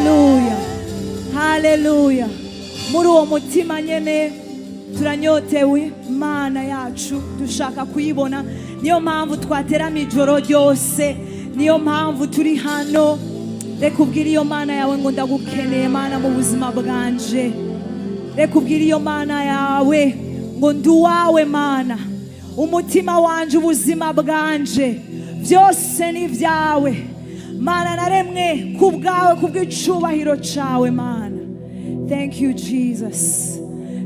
Haleluya, haleluya. Muri uwo mutima nyene turanyotewe Mana yacu, dushaka kuyibona. Niyo mpamvu twaterama ijoro ryose, niyo mpamvu turi hano. Reka ubwire iyo Mana yawe ngo ndagukeneye Mana mu buzima bwanje. Reka ubwire iyo Mana yawe ngo ndi uwawe Mana. Umutima wanje, ubuzima bwanje byose ni vyawe Mana, naremwe kubwawe, kubw'icubahiro cawe Mana. Thank you Jesus,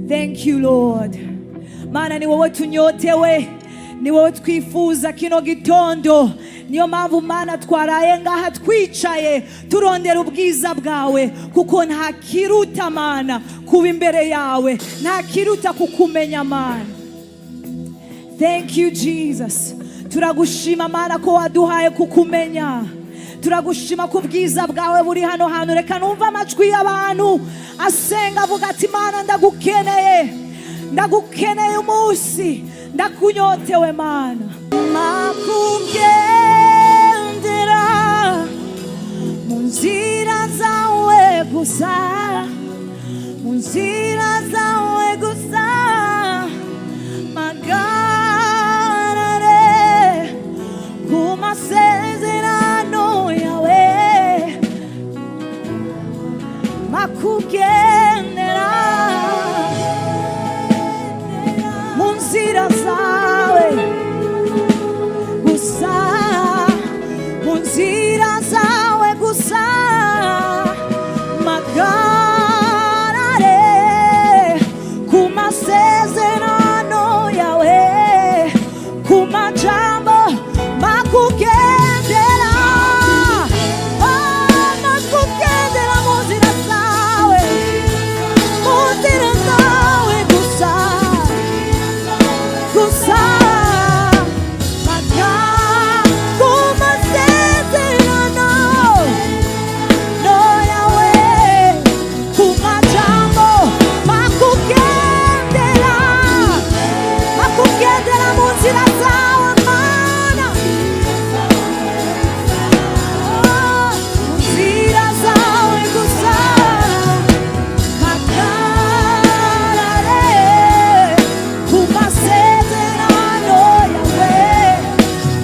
thank you Lord. Mana, ni wowe tunyotewe, ni wowe twifuza kino gitondo. Niyo mpamvu Mana twaraye ngaha twicaye turondera ubwiza bwawe, kuko nta kiruta Mana kuba imbere yawe, nta kiruta kukumenya Mana. Thank you Jesus. Turagushima Mana ko waduhaye kukumenya. Turagushima ku bwiza bwawe buri hano hantu. Reka numva amajwi y'abantu asenga avuga ati Mana ndagukeneye, ndagukeneye umunsi, ndakunyotewe Mana. Makugendera mu nzira zawe gusa, mu nzira zawe gusa. Magarare ku masezerano yawe, makugendera mu nzira zawe gusa, mu nzira zawe gusa. Magarare ku masezerano yawe, ku majambo makugendera, makugendera mu nzira zawe, mu nzira zawe gusa, gusa. Ku masezerano no yawe, ku majambo makugendera, makugendera mu nzira zawe Mana, mu nzira zawe gusa. Magarare ku masezerano yawe,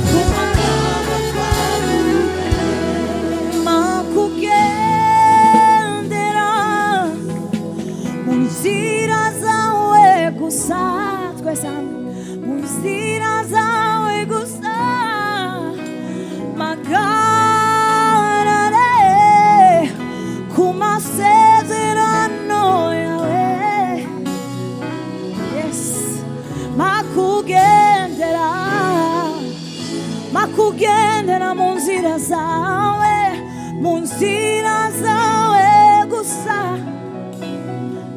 ku majambo makugendera mu nzira zawe gusa. Twese hamwe, mu nzira zawe gusa. Magarare ku masezerano yawe, yes. Makugendera, makugendera mu nzira zawe, mu nzira zawe gusa,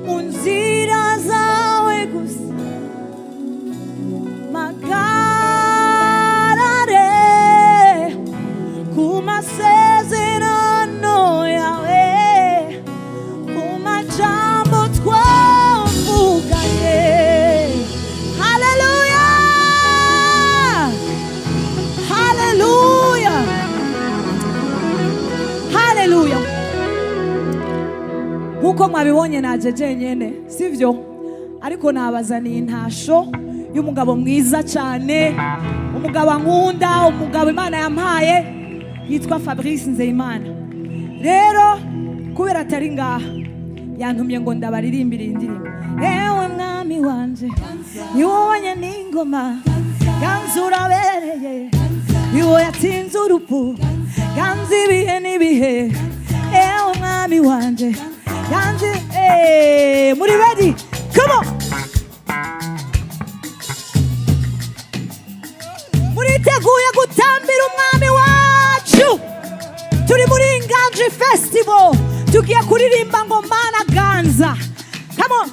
mu nzira zawe gusa. Magarare ku masezerano yawe, ku majambo twavuganye. Haleluya, haleluya, haleluya. Nkuko mwabibonye naje nyene, sivyo? Ariko nabazaniye intasho y'umugabo mwiza cyane, umugabo nkunda, umugabo Imana yampaye, yitwa Fabrice Nzeyimana. Rero kubera atari ngaha, yantumye ngo ndabaririmbire indirimbo. Ewe mwami wanje, ni wowe n'ingoma, ganza urabereye, ni wowe yatsinze urupfu, ganza ibihe n'ibihe. Ewe mwami wanje, ganza, muri ready? Come on! Muriteguye gutambira umwami wacu? Turi muri Inganji Festival, tugiye kuririmba ngo Mana ganza. Come on.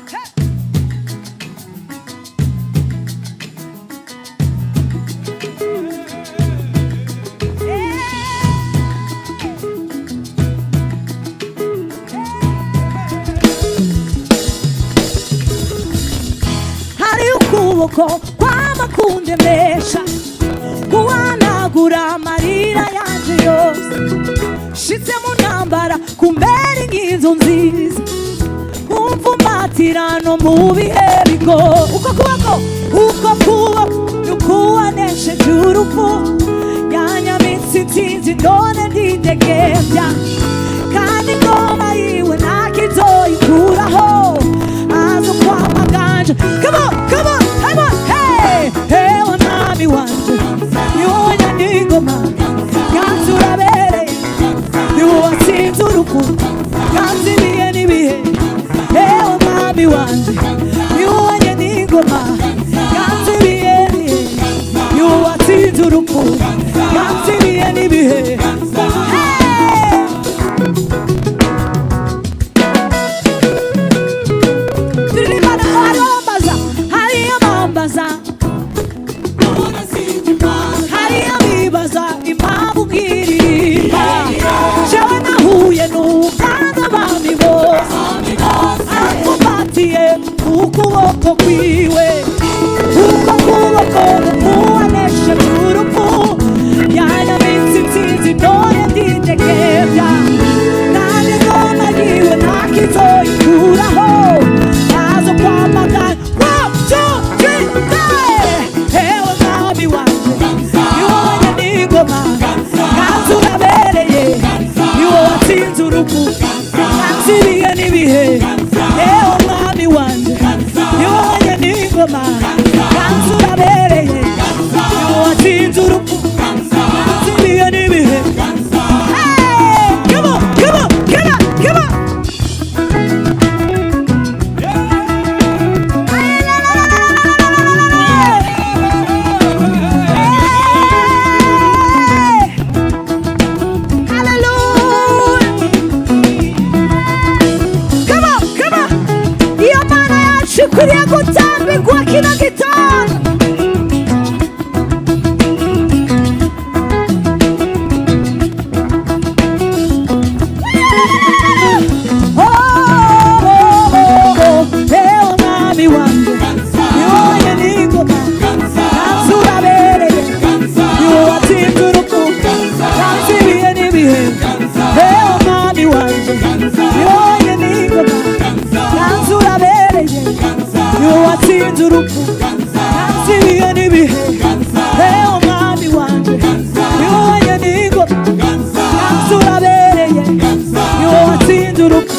Hari ukuboko kw'amakundemesha, kuhanagura amarira yanje yose, shitse mu intambara kumbera inkinzo nziza umvumatirano mu bihe bigo uko kuboko nukuwanesheje urupfu yanyamitse intsinzi none ndidegemvya kandi ingoma yiwe ntakizoyikuraho azo kwamaganje come on hey ewe mwami wanje niwowe nyaningoma kandi urabereye niwowe watsinze urupfu kandi ibihe n'ibihe ewe mwami wanje niwowe nyaningoma kandi ibihe n'ibihe niwowe watsinze urupfu kandi ibihe n'ibihe ukuboko kwiwe uko kuboko nukuwanesheje urupfu yanyamitse intsinzi none ndidegemvya kandi ingoma yiwe ntakizoyikuraho azo kwamagana 1, 2, 3 ewe mwami wanje niwowe nyaningoma kandi urabereye niwowe watsinze urupfu kandi ibihe n'ibihe ewe mwami wanje niwowe nyaningoma kandi urabereye niwowe watsinze urupfu kandi ibihe n'ibihe come on Kuriya gutambirwa kino gitondo ewe mwami wanje niwowe nyaningoma kandi urabereye niwowe watsinze urupfu kandi ibihe n'ibihe ewe mwami wanje niwowe nyaningoma kandi urabereye niwowe watsinze urupfu kandi ibihe n'ibihe ewe mwami wanje niwowe nyaningoma kandi urabereye niwowe watsinze urupfu